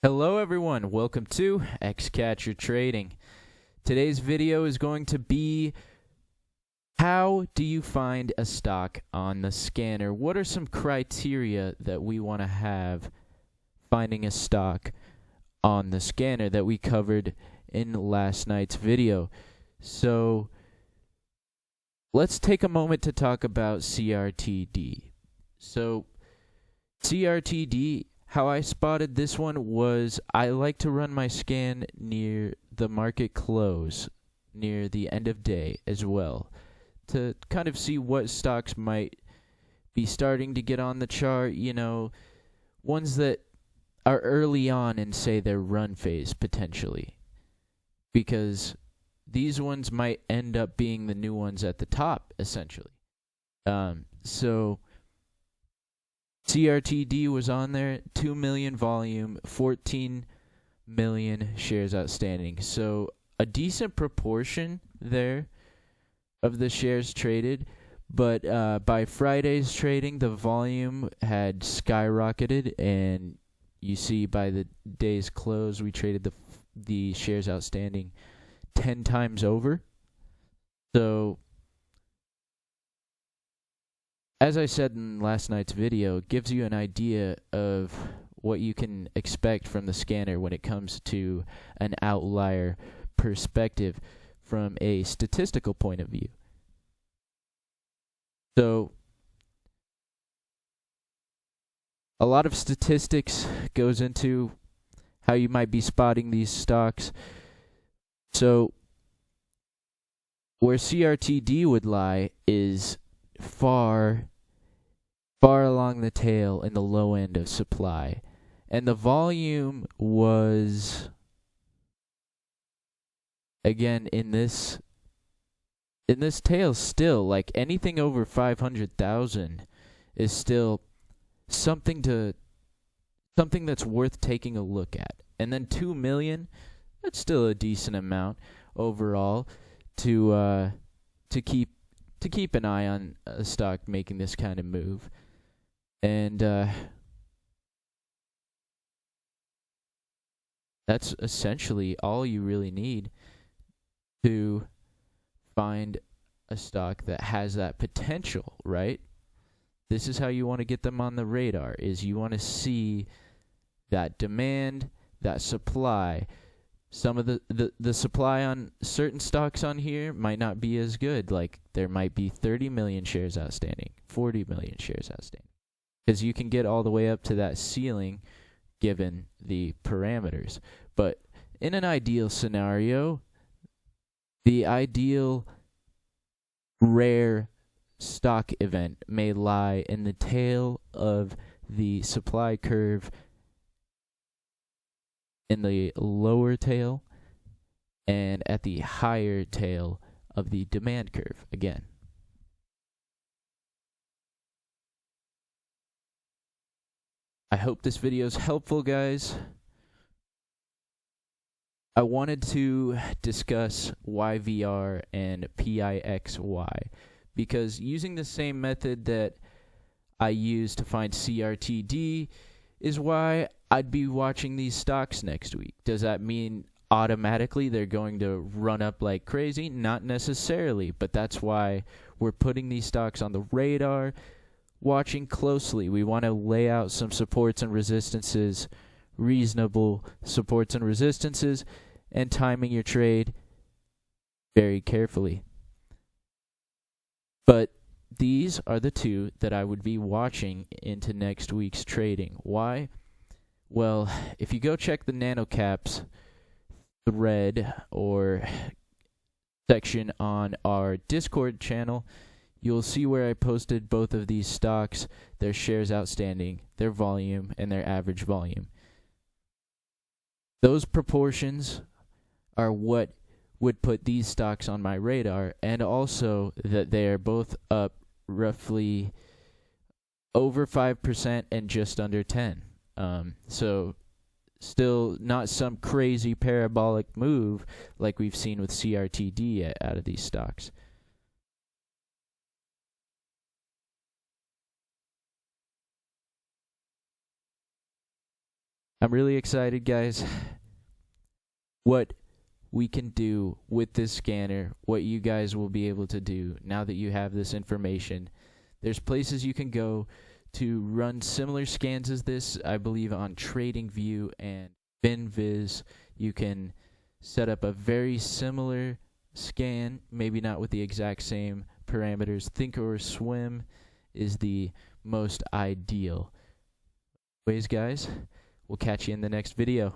Hello everyone, welcome to Xcatcher Trading. Today's video is going to be how do you find a stock on the scanner? What are some criteria that we want to have finding a stock on the scanner that we covered in last night's video? So let's take a moment to talk about CRTD. So CRTD, how I spotted this one was I like to run my scan near the market close, near the end of day as well, to kind of see what stocks might be starting to get on the chart, ones that are early on in, say, their run phase potentially, because these ones might end up being the new ones at the top, essentially. So CRTD was on there, 2 million volume, 14 million shares outstanding. So a decent proportion there of the shares traded, but by Friday's trading, the volume had skyrocketed, and you see by the day's close, we traded the shares outstanding 10 times over. So as I said in last night's video, it gives you an idea of what you can expect from the scanner when it comes to an outlier perspective from a statistical point of view. So a lot of statistics goes into how you might be spotting these stocks. So where CRTD would lie is far along the tail in the low end of supply, and the volume was, again, in this tail, still like anything over 500,000 is still something that's worth taking a look at. And then 2 million, that's still a decent amount overall to keep an eye on a stock making this kind of move. And that's essentially all you really need to find a stock that has that potential, right? This is how you want to get them on the radar, is you want to see that demand, that supply. Some of the supply on certain stocks on here might not be as good. Like there might be 30 million shares outstanding, 40 million shares outstanding, because you can get all the way up to that ceiling given the parameters. But in an ideal scenario, the ideal rare stock event may lie in the tail of the supply curve, in the lower tail, and at the higher tail of the demand curve again. I hope this video is helpful, guys. I wanted to discuss YVR and PIXY because using the same method that I use to find CRTD is why I'd be watching these stocks next week. Does that mean automatically they're going to run up like crazy? Not necessarily, but that's why we're putting these stocks on the radar, watching closely. We want to lay out some supports and resistances, reasonable supports and resistances, and timing your trade very carefully. But these are the two that I would be watching into next week's trading. Why? Well, if you go check the NanoCaps thread or section on our Discord channel, you'll see where I posted both of these stocks, their shares outstanding, their volume, and their average volume. Those proportions are what would put these stocks on my radar, and also that they are both up roughly over 5% and just under 10. So still not some crazy parabolic move like we've seen with CRTD out of these stocks. I'm really excited, guys. What we can do with this scanner, what you guys will be able to do now that you have this information. There's places you can go to run similar scans as this. I believe on TradingView and FinViz, you can set up a very similar scan, maybe not with the exact same parameters. Thinkorswim is the most ideal. Anyways, guys, we'll catch you in the next video.